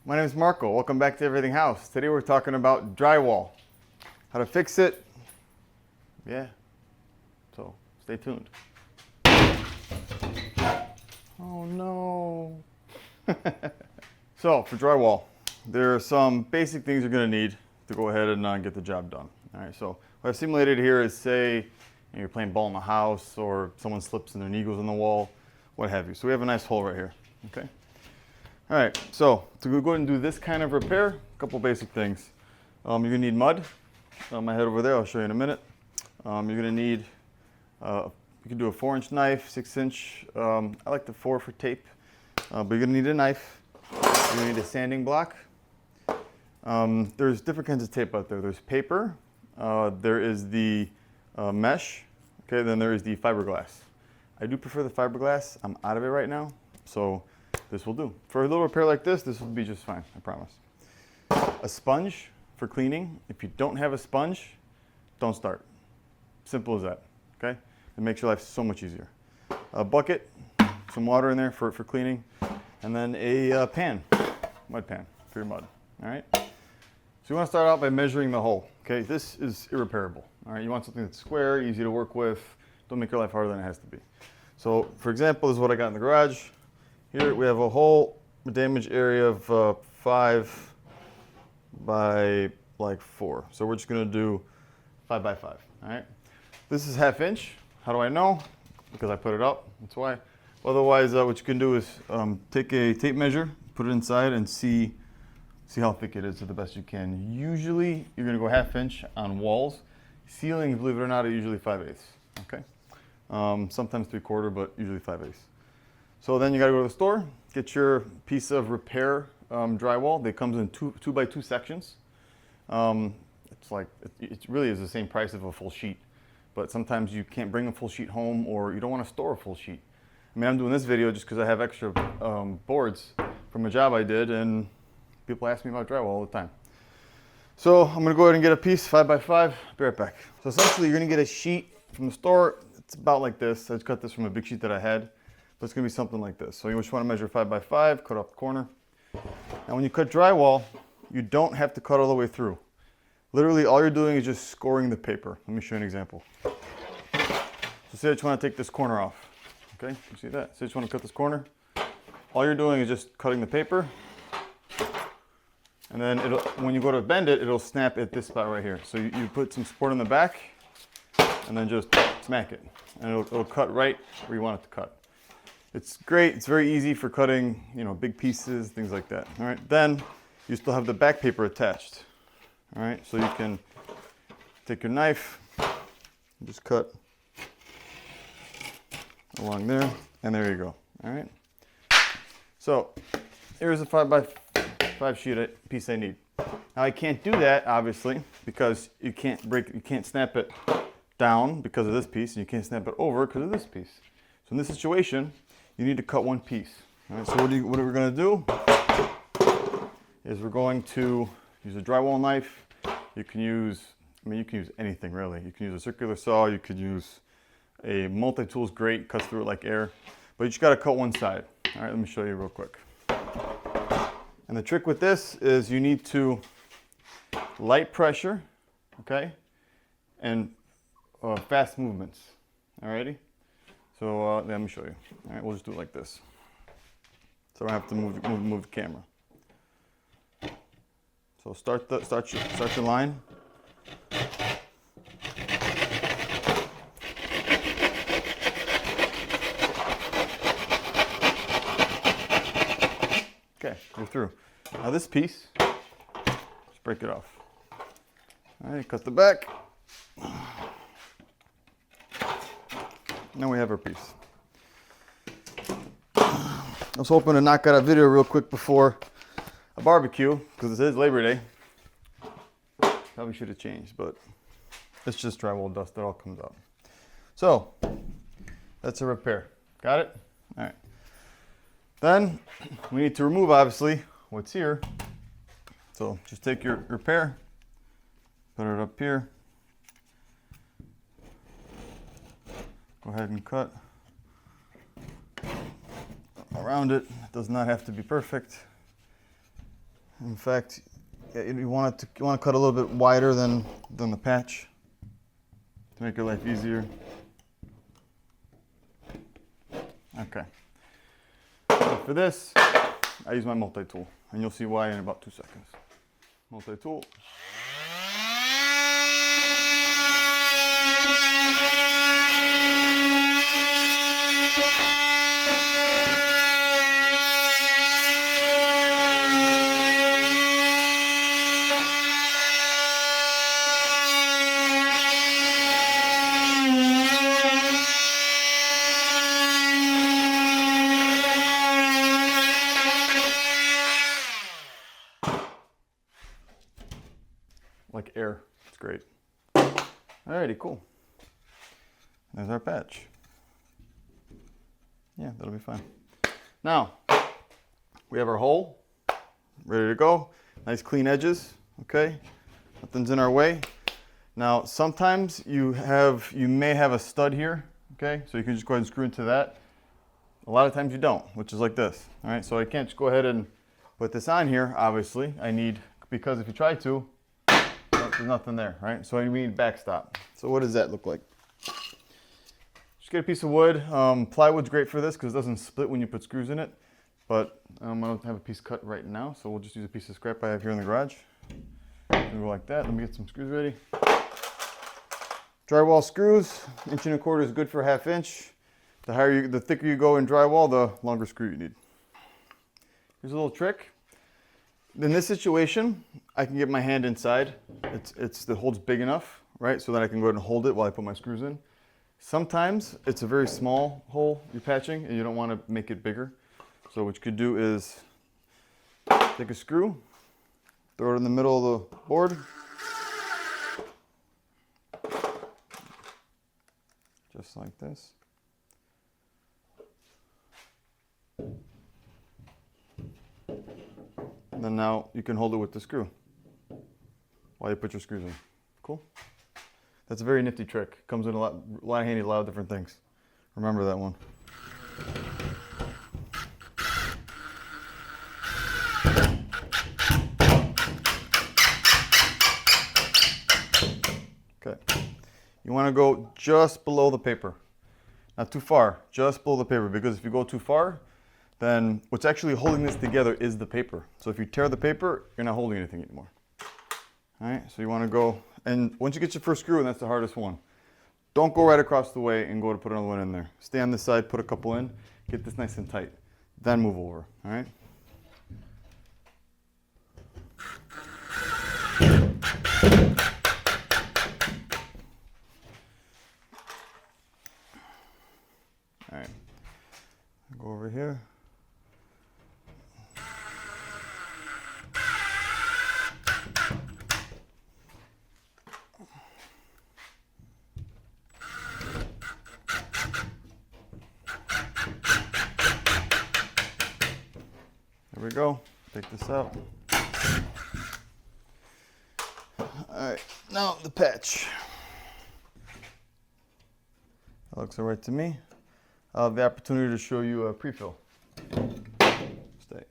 My name is Marco. Welcome back to Everything House. Today we're talking about drywall. How to fix it. Yeah. So stay tuned. Oh no. So for drywall, there are some basic things you're going to need to go ahead and get the job done. All right. So what I've simulated here is, say you're playing ball in the house, or someone slips and their knee goes on the wall, what have you. So we have a nice hole right here. Okay. All right, so to go ahead and do this kind of repair, a couple basic things. You're gonna need mud. I head over there, I'll show you in a minute. You're gonna need, you can do a 4-inch knife, 6-inch. I like the 4 for tape, but you're gonna need a knife. You're gonna need a sanding block. There's different kinds of tape out there. There's paper, there is the mesh, okay, then there is the fiberglass. I do prefer the fiberglass. I'm out of it right now, so this will do. For a little repair like this will be just fine, I promise. A sponge for cleaning. If you don't have a sponge, don't start. Simple as that, okay? It makes your life so much easier. A bucket, some water in there for cleaning, and then a pan, mud pan for your mud, all right? So you want to start out by measuring the hole, okay? This is irreparable, all right? You want something that's square, easy to work with. Don't make your life harder than it has to be. So, for example, this is what I got in the garage. Here we have a hole, a damage area of 5 by like 4. So we're just gonna do 5 by 5, all right? This is 1/2 inch. How do I know? Because I put it up, that's why. Otherwise, what you can do is take a tape measure, put it inside, and see how thick it is to the best you can. Usually, you're gonna go 1/2 inch on walls. Ceilings, believe it or not, are usually 5/8, okay? Sometimes 3/4, but usually 5/8. So then you gotta go to the store, get your piece of repair drywall. That comes in 2 by 2 sections. It's like, it really is the same price of a full sheet, but sometimes you can't bring a full sheet home, or you don't wanna store a full sheet. I mean, I'm doing this video just because I have extra boards from a job I did, and people ask me about drywall all the time. So I'm gonna go ahead and get a piece, 5 by 5, be right back. So essentially you're gonna get a sheet from the store. It's about like this. I just cut this from a big sheet that I had. But it's gonna be something like this. So you just wanna measure 5 by 5, cut off the corner. Now when you cut drywall, you don't have to cut all the way through. Literally all you're doing is just scoring the paper. Let me show you an example. So say I just wanna take this corner off. Okay, you see that? So I just wanna cut this corner. All you're doing is just cutting the paper. And then when you go to bend it, it'll snap at this spot right here. So you put some support in the back, and then just smack it. And it'll cut right where you want it to cut. It's great, it's very easy for cutting, big pieces, things like that. All right, then you still have the back paper attached. All right, so you can take your knife, and just cut along there, and there you go. All right, so here's a 5 by 5 sheet piece I need. Now I can't do that, obviously, because you can't snap it down because of this piece, and you can't snap it over because of this piece. So in this situation, you need to cut one piece. All right, so what we're going to do is we're going to use a drywall knife. You can use anything really. You can use a circular saw. You could use a multi-tools grate, cuts through it like air. But you just got to cut one side. All right, let me show you real quick. And the trick with this is you need to light pressure, okay, and fast movements. Alrighty. So let me show you. All right, we'll just do it like this. So I don't have to move the camera. So start your line. Okay, go through. Now this piece, just break it off. All right, cut the back. Now we have our piece. I was hoping to knock out a video real quick before a barbecue, because it is Labor Day. Probably should have changed, but it's just drywall dust that all comes out. So, that's a repair. Got it? All right. Then, we need to remove, obviously, what's here. So, just take your repair, put it up here. Go ahead and cut around it. It does not have to be perfect. In fact, you want to cut a little bit wider than the patch to make your life easier. Okay. So for this, I use my multi-tool, and you'll see why in about 2 seconds. Multi-tool. Like air. It's great. Alrighty, cool. There's our patch. Yeah, that'll be fine. Now, we have our hole ready to go. Nice clean edges, okay? Nothing's in our way. Now, sometimes you may have a stud here, okay? So you can just go ahead and screw into that. A lot of times you don't, which is like this, all right? So I can't just go ahead and put this on here, obviously. Because if you try to, there's nothing there, right? So you need backstop. So what does that look like? Just get a piece of wood. Plywood's great for this because it doesn't split when you put screws in it. But I don't have a piece cut right now, so we'll just use a piece of scrap I have here in the garage. Go like that. Let me get some screws ready. Drywall screws, 1 1/4 is good for 1/2 inch. The thicker you go in drywall, the longer screw you need. Here's a little trick. In this situation, I can get my hand inside. The hole's big enough, right? So that I can go ahead and hold it while I put my screws in. Sometimes it's a very small hole you're patching and you don't want to make it bigger. So what you could do is take a screw, throw it in the middle of the board. Just like this. And then now you can hold it with the screw while you put your screws in. Cool? That's a very nifty trick. Comes in a lot handy, a lot of different things. Remember that one. Okay. You want to go just below the paper. Not too far, just below the paper, because if you go too far, then what's actually holding this together is the paper. So if you tear the paper, you're not holding anything anymore. All right, so you want to go, and once you get your first screw, and that's the hardest one, don't go right across the way and go to put another one in there. Stay on this side, put a couple in, get this nice and tight, then move over, all right? All right, go over here. There we go. Take this out. All right, now the patch. That looks all right to me. I'll have the opportunity to show you a pre-fill. Stay.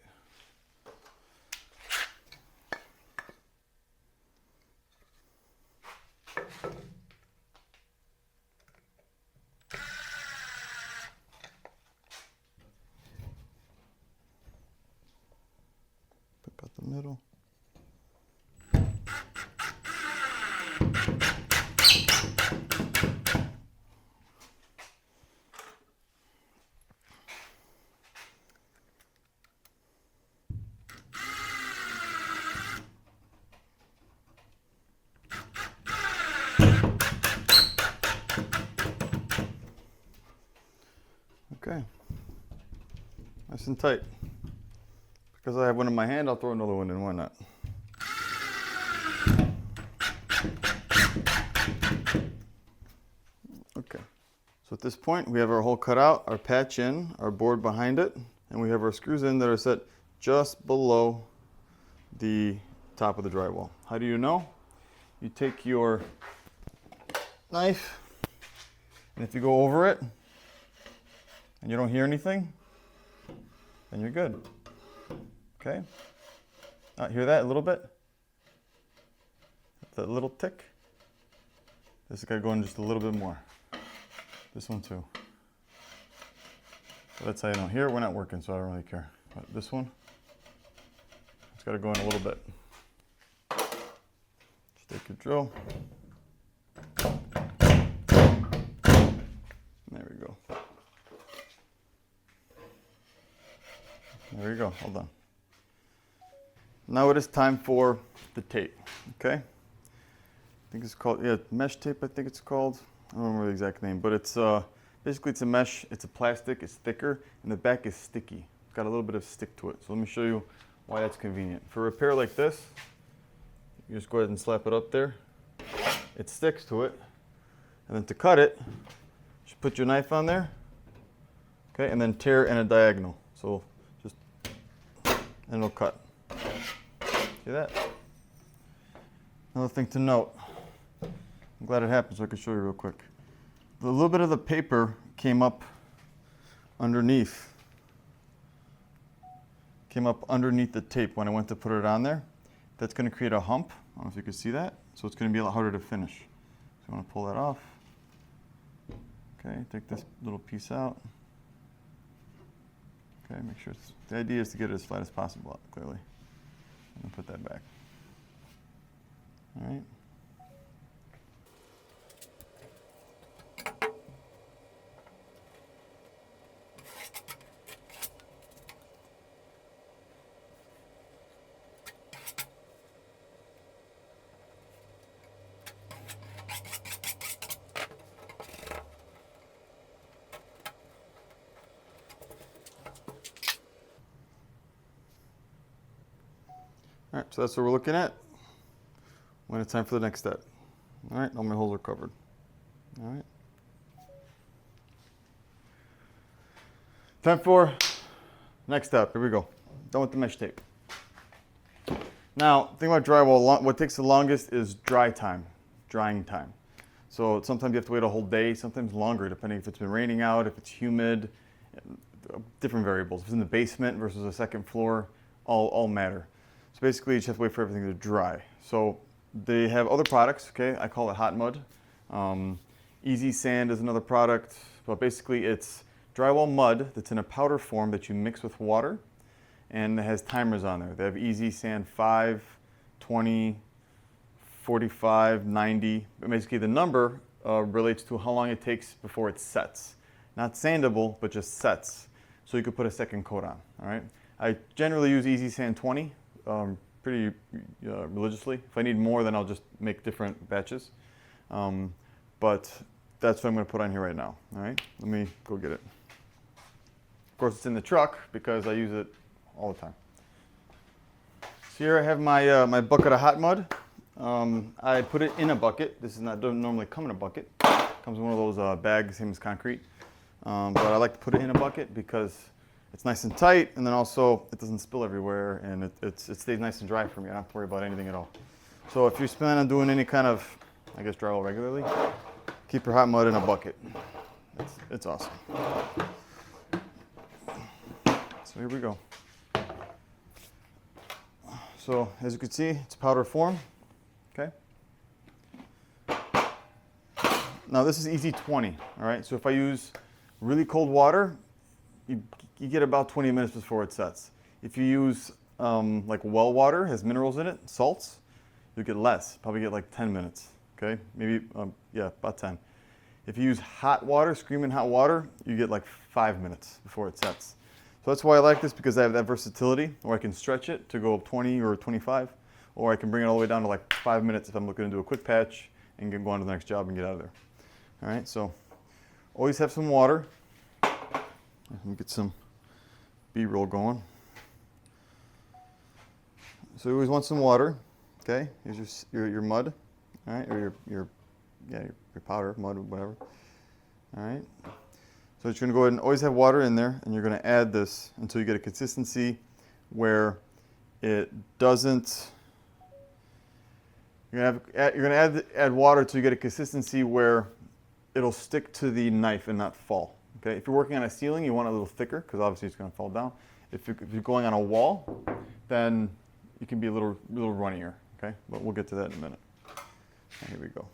Pick out the middle. Okay, nice and tight. Because I have one in my hand, I'll throw another one in, why not? Okay, so at this point we have our hole cut out, our patch in, our board behind it, and we have our screws in that are set just below the top of the drywall. How do you know? You take your knife, and if you go over it, and you don't hear anything, then you're good. Okay? Hear that a little bit? That little tick. This has got to go in just a little bit more. This one too. So that's how you know. Here we're not working, so I don't really care. But this one, it's got to go in a little bit. Just take your drill. There we go. There we go. Hold on. Now it is time for the tape. Okay. I think it's called mesh tape. I think it's called. I don't remember the exact name, but it's basically it's a mesh. It's a plastic. It's thicker, and the back is sticky. It's got a little bit of stick to it. So let me show you why that's convenient. For a repair like this, you just go ahead and slap it up there. It sticks to it, and then to cut it, just put your knife on there. Okay, and then tear in a diagonal. So just and it'll cut. See that? Another thing to note. I'm glad it happened so I can show you real quick. A little bit of the paper came up underneath. Came up underneath the tape when I went to put it on there. That's going to create a hump. I don't know if you can see that. So it's going to be a lot harder to finish. So I want to pull that off. Okay, take this little piece out. Okay, make sure the idea is to get it as flat as possible, clearly. And put that back. All right. All right, so that's what we're looking at when it's time for the next step. All right, all my holes are covered. All right. Time for next step. Here we go. Done with the mesh tape. Now, the thing about drywall, what takes the longest is drying time. So sometimes you have to wait a whole day, sometimes longer, depending if it's been raining out, if it's humid, different variables. If it's in the basement versus a second floor, all matter. So basically, you just have to wait for everything to dry. So they have other products, okay? I call it hot mud. Easy Sand is another product, but basically it's drywall mud that's in a powder form that you mix with water, and it has timers on there. They have Easy Sand 5, 20, 45, 90. But basically the number relates to how long it takes before it sets. Not sandable, but just sets. So you could put a second coat on, all right? I generally use Easy Sand 20. Pretty religiously. If I need more, then I'll just make different batches. But that's what I'm going to put on here right now. All right, let me go get it. Of course, it's in the truck because I use it all the time. So here I have my my bucket of hot mud. I put it in a bucket. This doesn't normally come in a bucket. It comes in one of those bags, same as concrete. But I like to put it in a bucket because it's nice and tight, and then also it doesn't spill everywhere, and it stays nice and dry for me. I don't have to worry about anything at all. So if you're planning on doing any kind of, I guess, drywall regularly, keep your hot mud in a bucket. It's awesome. So here we go. So as you can see, it's powder form. Okay. Now this is Easy 20. All right. So if I use really cold water, you get about 20 minutes before it sets. If you use like well water, has minerals in it, salts, you'll get less, probably get like 10 minutes, okay? Maybe, yeah, about 10. If you use hot water, screaming hot water, you get like 5 minutes before it sets. So that's why I like this, because I have that versatility, or I can stretch it to go up 20 or 25, or I can bring it all the way down to like 5 minutes if I'm looking to do a quick patch and go on to the next job and get out of there. All right, so always have some water. Let me get some B-roll going. So you always want some water, okay? Here's your mud, all right, or your powder, mud, whatever. All right. So you're gonna go ahead and always have water in there, and you're gonna add this until you get a consistency where it doesn't. You're gonna add water until you get a consistency where it'll stick to the knife and not fall. Okay, if you're working on a ceiling, you want it a little thicker because obviously it's going to fall down. If you're going on a wall, then you can be a little runnier, okay? But we'll get to that in a minute. Here we go.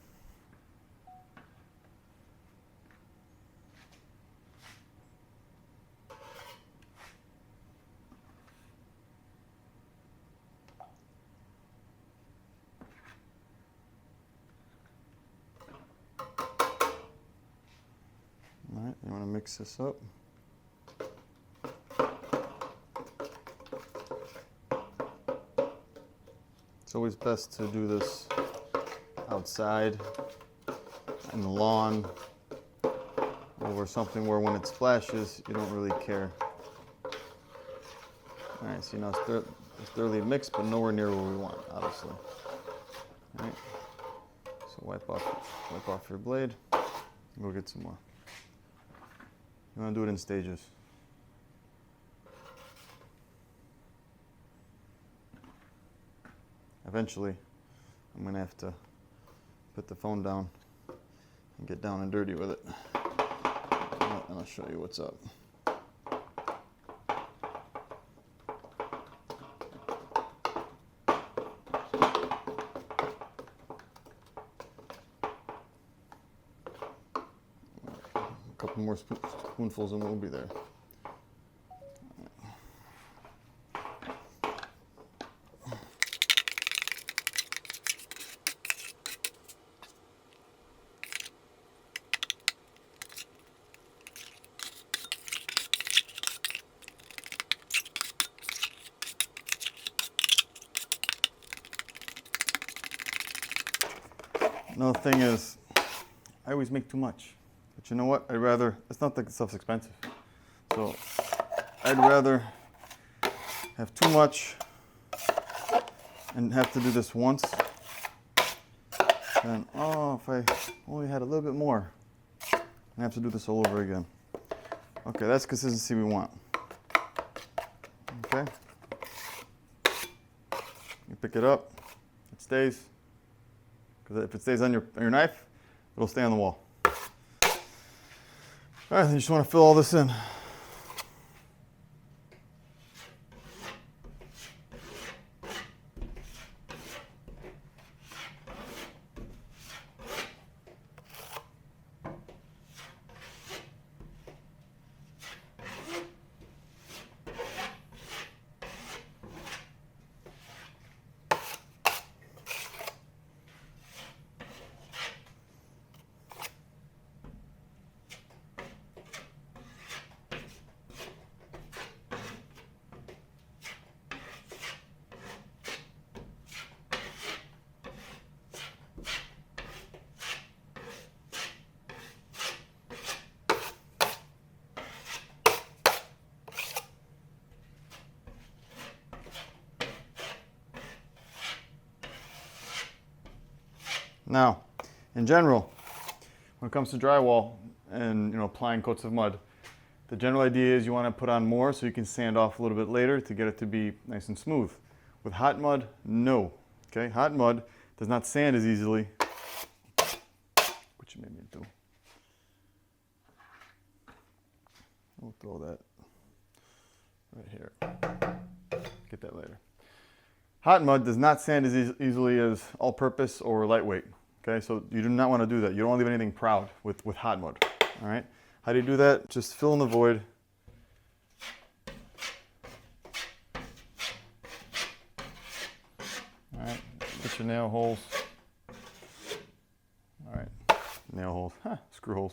All right, you want to mix this up. It's always best to do this outside, in the lawn, over something where when it splashes, you don't really care. All right, so now it's thoroughly mixed, but nowhere near where we want, obviously. All right, so wipe off your blade, and go get some more. You want to do it in stages. Eventually, I'm going to have to put the phone down and get down and dirty with it. And I'll show you what's up. A couple more spoonfuls and we'll be there. Another thing is, I always make too much. But you know what? It's not like the stuff's expensive. So I'd rather have too much and have to do this once than, oh, if I only had a little bit more and have to do this all over again. Okay, that's consistency we want. Okay. You pick it up, it stays. Because if it stays on your knife, it'll stay on the wall. All right, then you just want to fill all this in. Now, in general, when it comes to drywall and applying coats of mud, the general idea is you want to put on more so you can sand off a little bit later to get it to be nice and smooth. With hot mud, no. Okay, hot mud does not sand as easily, which you made me do. We'll throw that right here. Get that later. Hot mud does not sand as easily as all-purpose or lightweight. Okay, so you do not want to do that. You don't want to leave anything proud with hot mud. All right, how do you do that? Just fill in the void. All right, get your nail holes. All right, nail holes, screw holes.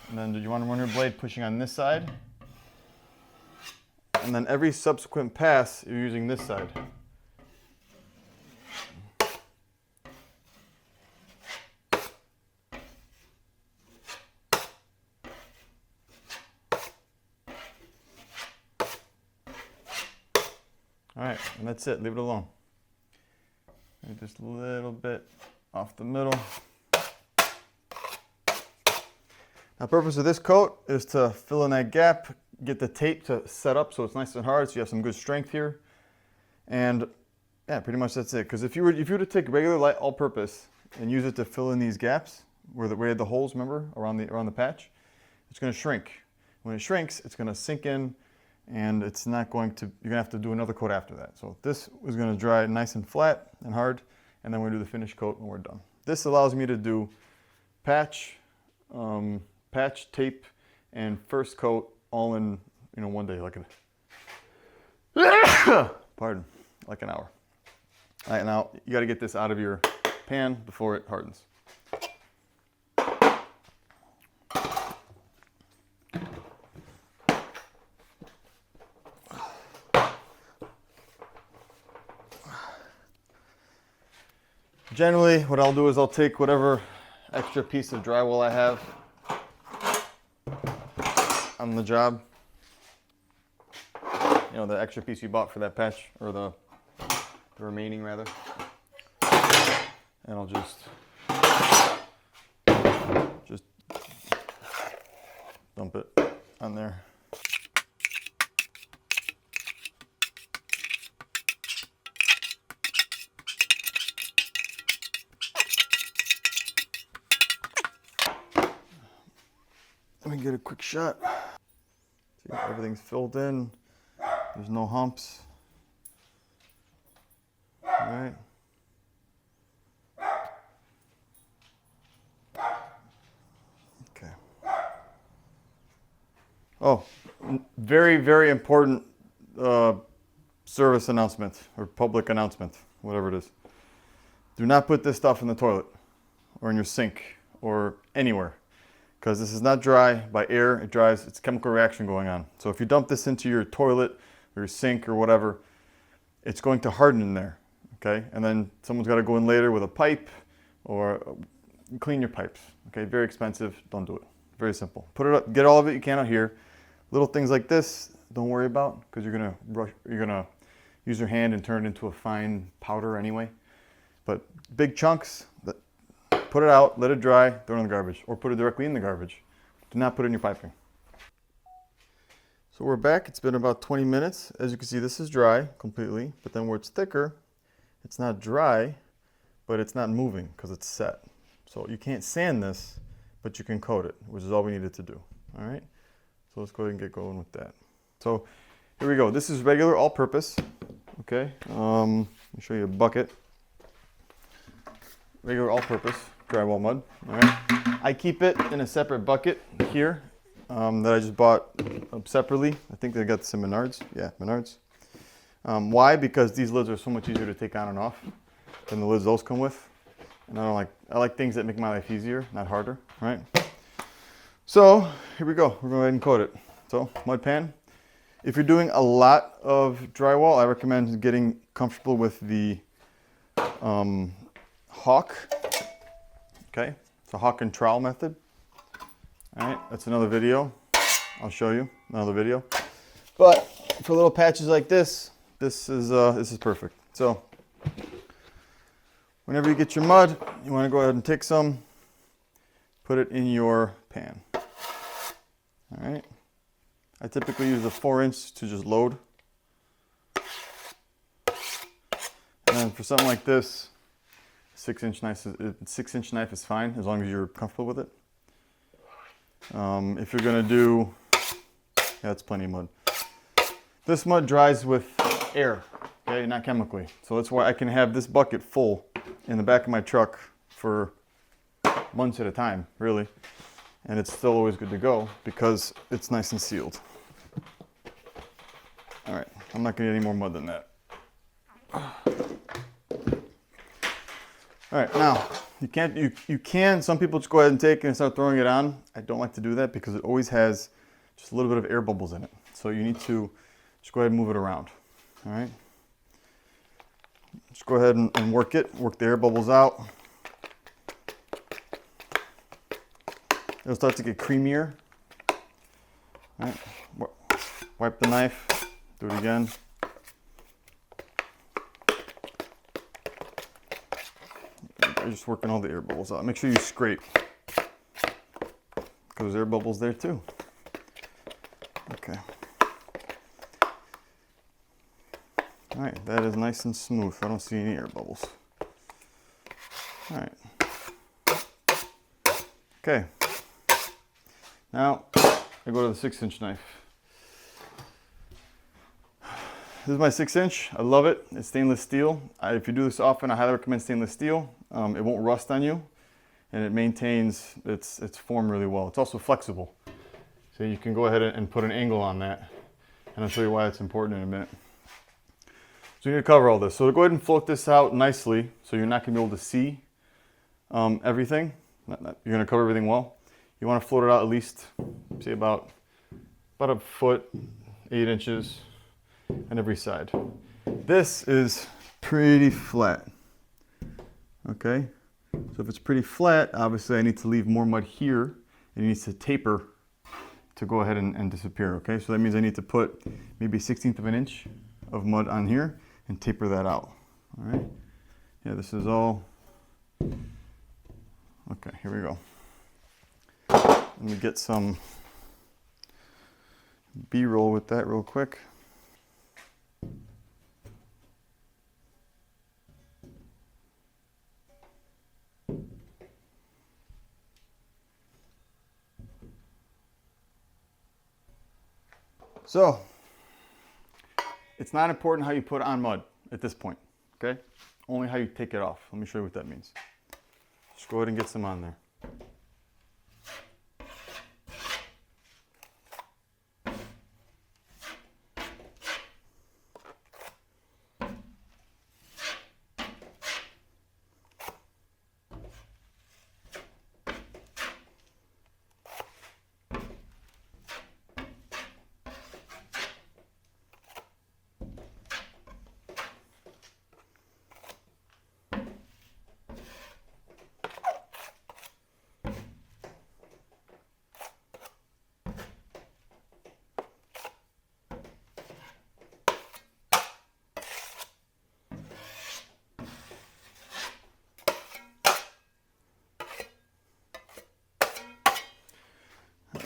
And then you want to run your blade pushing on this side. And then every subsequent pass, you're using this side. All right, and that's it, leave it alone. And just a little bit off the middle. Now, the purpose of this coat is to fill in that gap, get the tape to set up so it's nice and hard, so you have some good strength here. And yeah, pretty much that's it. Because if you were to take regular light all-purpose and use it to fill in these gaps where you had the holes, remember, around the patch, it's going to shrink. When it shrinks, it's going to sink in and it's not going to, you're gonna have to do another coat after that. So this is gonna dry nice and flat and hard, and then we're gonna do the finish coat when we're done. This allows me to do patch, tape, and first coat all in, you know, one day, like pardon, like an hour. All right, now you gotta get this out of your pan before it hardens. Generally, what I'll do is I'll take whatever extra piece of drywall I have on the job. You know, the extra piece you bought for that patch, or the remaining rather. And I'll just dump it on there. Let me get a quick shot. See, everything's filled in. There's no humps. All right. Okay. Oh, very, very important service announcement or public announcement, whatever it is. Do not put this stuff in the toilet or in your sink or anywhere, because this is not dry by air. It dries, it's chemical reaction going on. So if you dump this into your toilet or your sink or whatever, it's going to harden in there, okay? And then someone's got to go in later with a pipe or clean your pipes, okay? Very expensive, don't do it. Very simple. Put it up, get all of it you can out here. Little things like this, don't worry about, because you're gonna use your hand and turn it into a fine powder anyway. But big chunks, put it out, let it dry, throw it in the garbage, or put it directly in the garbage. Do not put it in your piping. So we're back. It's been about 20 minutes. As you can see, this is dry completely, but then where it's thicker, it's not dry, but it's not moving because it's set. So you can't sand this, but you can coat it, which is all we needed to do. All right. So let's go ahead and get going with that. So here we go. This is regular all-purpose. Okay. Let me show you a bucket. Regular all-purpose drywall mud. All right. I keep it in a separate bucket here that I just bought separately. I think they got this in Menards. Yeah, Menards. Why? Because these lids are so much easier to take on and off than the lids those come with. And I like things that make my life easier, not harder. Right. So here we go. We're going to go ahead and coat it. So mud pan. If you're doing a lot of drywall, I recommend getting comfortable with the Hawk. Okay, it's a Hawk and trowel method. All right, that's another video. I'll show you another video. But for little patches like this, this is perfect. So whenever you get your mud, you want to go ahead and take some, put it in your pan. All right. I typically use a 4-inch to just load. And then for something like this, 6-inch knife is fine as long as you're comfortable with it. If you're gonna do, yeah, that's plenty of mud. This mud dries with air, okay, not chemically. So that's why I can have this bucket full in the back of my truck for months at a time, really. And it's still always good to go because it's nice and sealed. All right, I'm not gonna get any more mud than that. All right, now you can, some people just go ahead and take it and start throwing it on. I don't like to do that because it always has just a little bit of air bubbles in it. So you need to just go ahead and move it around. All right. Just go ahead and work it, work the air bubbles out. It'll start to get creamier. All right. Wipe the knife, do it again. You're just working all the air bubbles out. Make sure you scrape, because there's air bubbles there too. Okay. All right, that is nice and smooth. I don't see any air bubbles. All right. Okay. Now I go to the 6-inch knife. This is my 6-inch. I love it. It's stainless steel. If you do this often, I highly recommend stainless steel. It won't rust on you, and it maintains its form really well. It's also flexible, so you can go ahead and put an angle on that, and I'll show you why it's important in a minute. So you need to cover all this. So go ahead and float this out nicely, so you're not going to be able to see everything. You're going to cover everything well. You want to float it out at least, say about a foot, 8 inches on every side. This is pretty flat. Okay, so if it's pretty flat, obviously I need to leave more mud here, and it needs to taper to go ahead and disappear. Okay, so that means I need to put maybe 1/16 of an inch of mud on here and taper that out. All right, yeah, this is all okay. Here we go. Let me get some B-roll with that real quick. So, it's not important how you put on mud at this point, okay? Only how you take it off. Let me show you what that means. Just go ahead and get some on there.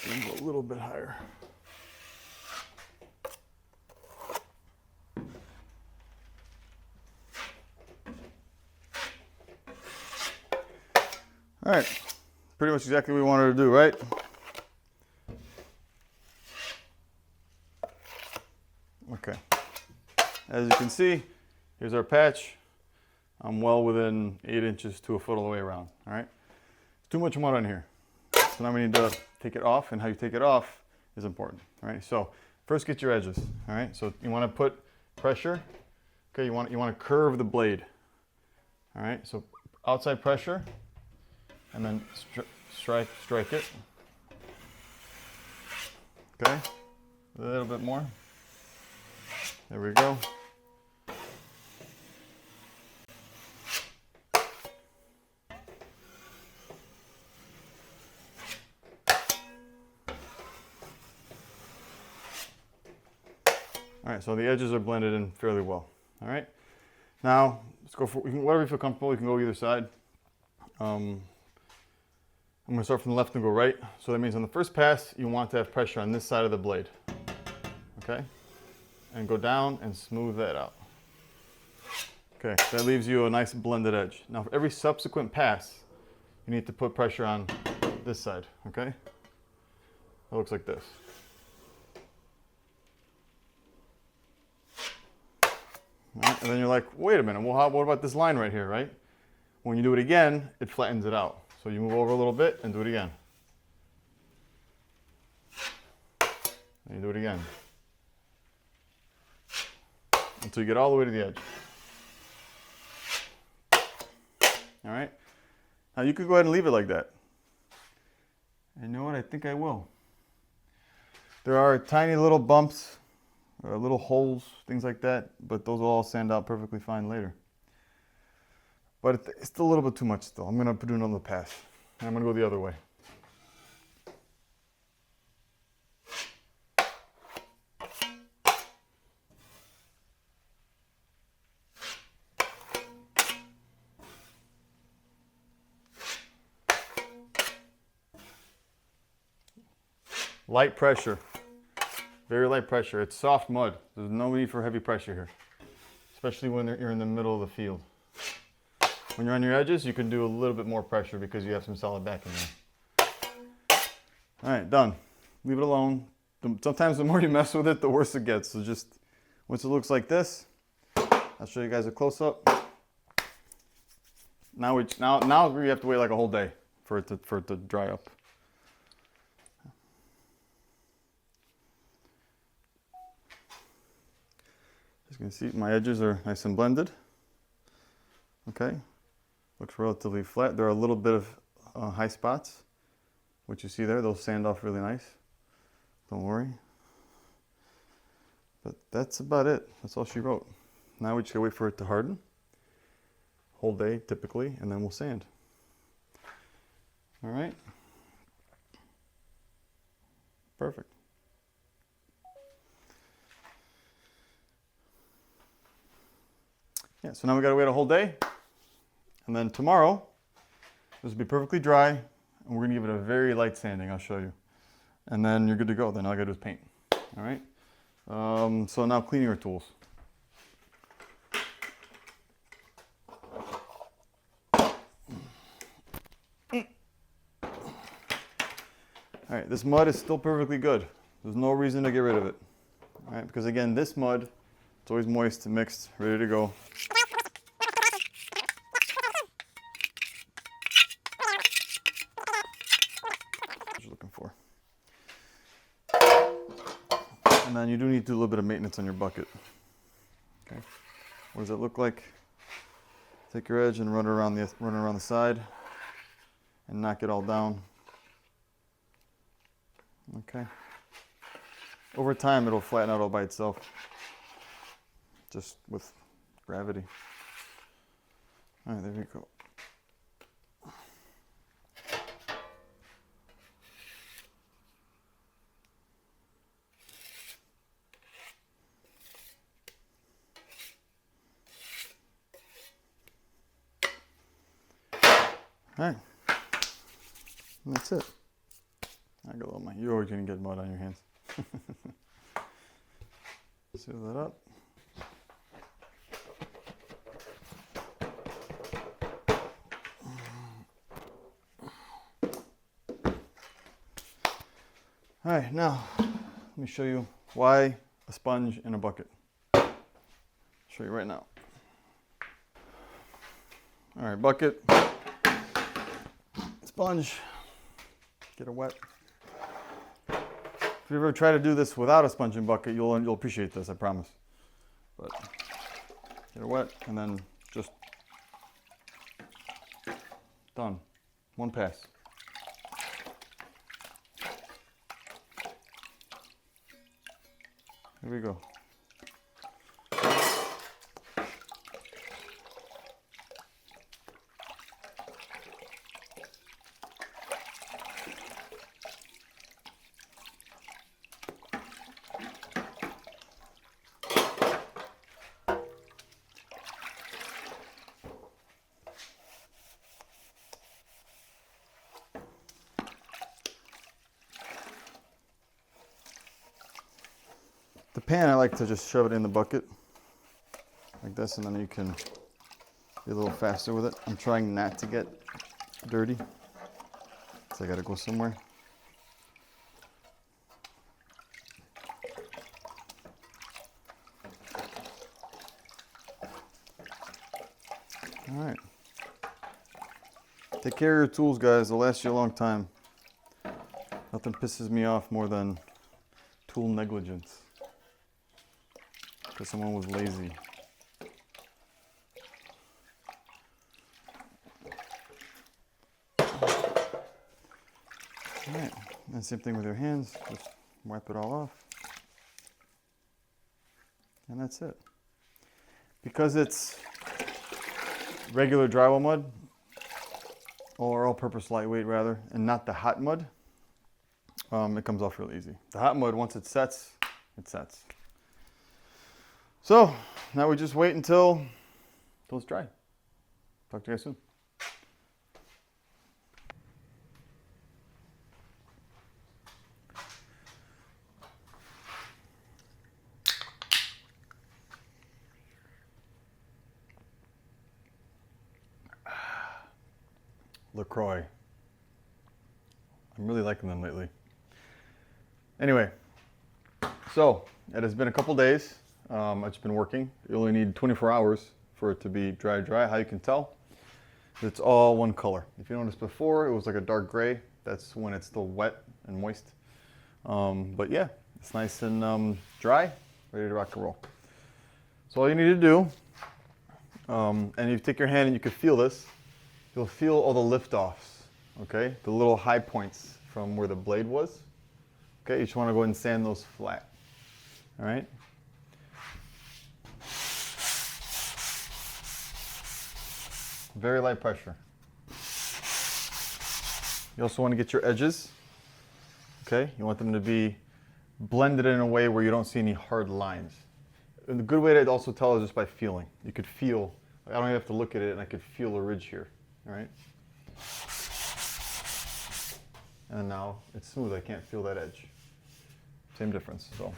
Go a little bit higher. All right, pretty much exactly what we wanted to do, right? Okay, as you can see, here's our patch. I'm well within 8 inches to a foot all the way around, all right? Too much mud on here. So now we need to take it off, and how you take it off is important, all right? So first get your edges, all right? So you want to put pressure, okay? You want to curve the blade, all right? So outside pressure, and then strike it, okay? A little bit more. There we go. All right, so the edges are blended in fairly well. All right, now let's go for whatever you feel comfortable. You can go either side. I'm going to start from the left and go right. So that means on the first pass, you want to have pressure on this side of the blade. Okay, and go down and smooth that out. Okay, that leaves you a nice blended edge. Now for every subsequent pass, you need to put pressure on this side. Okay, it looks like this. Right, and then you're like, wait a minute, well, what about this line right here, right? When you do it again, it flattens it out. So you move over a little bit and do it again. And you do it again. Until you get all the way to the edge. All right? Now you could go ahead and leave it like that. And you know what? I think I will. There are tiny little bumps, little holes, things like that, but those will all sand out perfectly fine later. But it's still a little bit too much still. I'm going to do another pass. And I'm going to go the other way. Light pressure. Very light pressure. It's soft mud. There's no need for heavy pressure here, especially when you're in the middle of the field. When you're on your edges, you can do a little bit more pressure because you have some solid backing there. All right, done. Leave it alone. Sometimes the more you mess with it, the worse it gets. So just Once it looks like this, I'll show you guys a close-up. Now we have to wait like a whole day for it to dry up. As you can see, my edges are nice and blended. Okay, looks relatively flat. There are a little bit of high spots, which you see there. They'll sand off really nice. Don't worry. But that's about it. That's all she wrote. Now we just gotta wait for it to harden. Whole day typically, and then we'll sand. All right. Perfect. Yeah, so now we gotta wait a whole day. And then tomorrow, this will be perfectly dry, and we're gonna give it a very light sanding. I'll show you. And then you're good to go. Then all I gotta do is paint. All right. So now cleaning our tools. All right, this mud is still perfectly good. There's no reason to get rid of it. All right, because again, this mud, it's always moist, mixed, ready to go. What you're looking for. And then you do need to do a little bit of maintenance on your bucket. Okay, what does it look like? Take your edge and run it around the side, and knock it all down. Okay. Over time, it'll flatten out all by itself, just with gravity. All right, there we go. All right, and that's it. I got a little mud. You're always gonna get mud on your hands. Seal that up. All right, now let me show you why a sponge in a bucket. I'll show you right now. All right, bucket, sponge, get it wet. If you ever try to do this without a sponge and bucket, you'll appreciate this, I promise. But get it wet and then just done. One pass. Here we go. The pan, I like to just shove it in the bucket like this, and then you can be a little faster with it. I'm trying not to get dirty, so I gotta go somewhere. All right. Take care of your tools, guys. They'll last you a long time. Nothing pisses me off more than tool negligence. Because someone was lazy. Alright, and same thing with your hands. Just wipe it all off. And that's it. Because it's regular drywall mud, or all-purpose lightweight rather, and not the hot mud, it comes off real easy. The hot mud, once it sets, it sets. So now we just wait until it's dry. Talk to you guys soon. LaCroix. I'm really liking them lately. Anyway, so it has been a couple days. It's been working. You only need 24 hours for it to be dry. How you can tell, it's all one color. If you noticed before, it was like a dark gray. That's when it's still wet and moist. But yeah, it's nice and dry, ready to rock and roll. So all you need to do, and you take your hand and you can feel this, you'll feel all the lift-offs, okay? The little high points from where the blade was. Okay, you just want to go ahead and sand those flat, all right? Very light pressure. You also want to get your edges, okay? You want them to be blended in a way where you don't see any hard lines. And the good way to also tell is just by feeling. You could feel, I don't even have to look at it, and I could feel a ridge here, all right? And now it's smooth, I can't feel that edge. Same difference, so.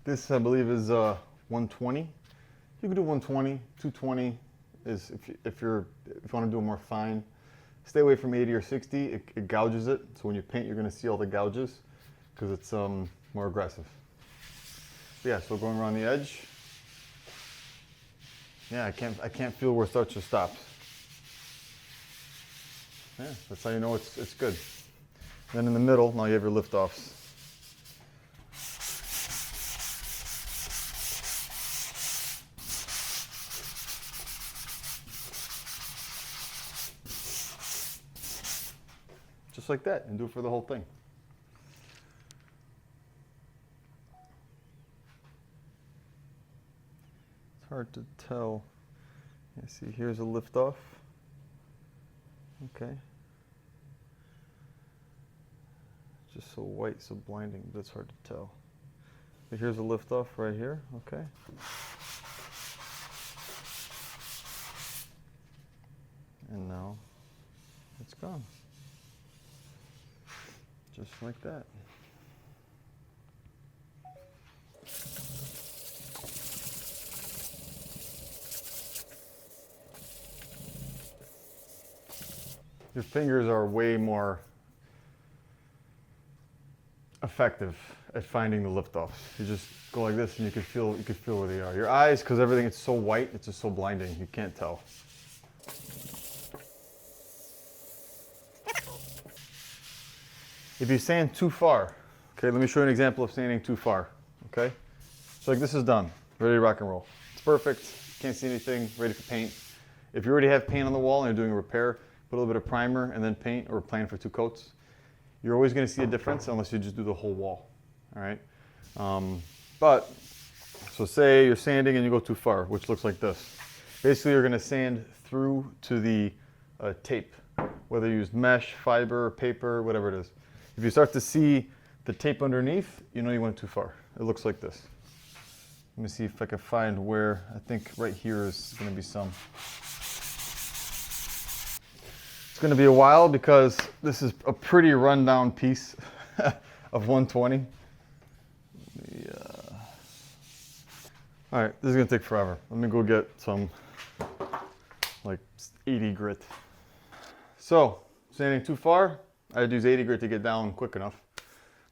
This, I believe, is 120. You can do 120, 220 is if you want to do it more fine. Stay away from 80 or 60. It gouges it. So when you paint, you're going to see all the gouges because it's more aggressive. But yeah, so going around the edge. Yeah, I can't feel where it starts or stops. Yeah, that's how you know it's good. Then in the middle, now you have your lift-offs. Just like that, and do it for the whole thing. It's hard to tell. You see, here's a lift off. Okay. Just so white, so blinding, but it's hard to tell. But here's a lift off right here, okay. And now it's gone. Just like that. Your fingers are way more effective at finding the lift-offs. You just go like this and you can feel where they are. Your eyes, because everything it's so white, it's just so blinding, you can't tell. If you sand too far, okay, let me show you an example of sanding too far, okay? So like this is done, ready to rock and roll. It's perfect, can't see anything, ready for paint. If you already have paint on the wall and you're doing a repair, put a little bit of primer and then paint, or plan for 2 coats. You're always gonna see a difference unless you just do the whole wall, all right? So say you're sanding and you go too far, which looks like this. Basically, you're gonna sand through to the tape, whether you use mesh, fiber, paper, whatever it is. If you start to see the tape underneath, you know you went too far. It looks like this. Let me see if I can find where, I think right here is gonna be some. It's gonna be a while because this is a pretty rundown piece of 120. All right, this is gonna take forever. Let me go get some like 80 grit. So, sanding too far, I'd use 80 grit to get down quick enough.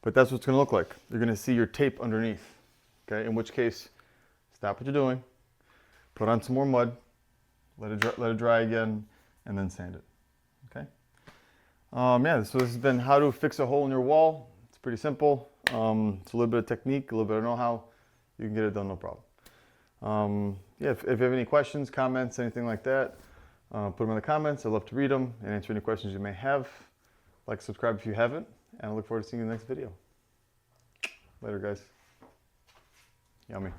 But that's what it's gonna look like. You're gonna see your tape underneath, okay? In which case, stop what you're doing, put on some more mud, let it dry again, and then sand it, okay? Yeah, so this has been how to fix a hole in your wall. It's pretty simple. It's a little bit of technique, a little bit of know-how. You can get it done, no problem. Yeah, if you have any questions, comments, anything like that, put them in the comments. I'd love to read them and answer any questions you may have. Like, subscribe if you haven't, and I look forward to seeing you in the next video. Later, guys. Yummy.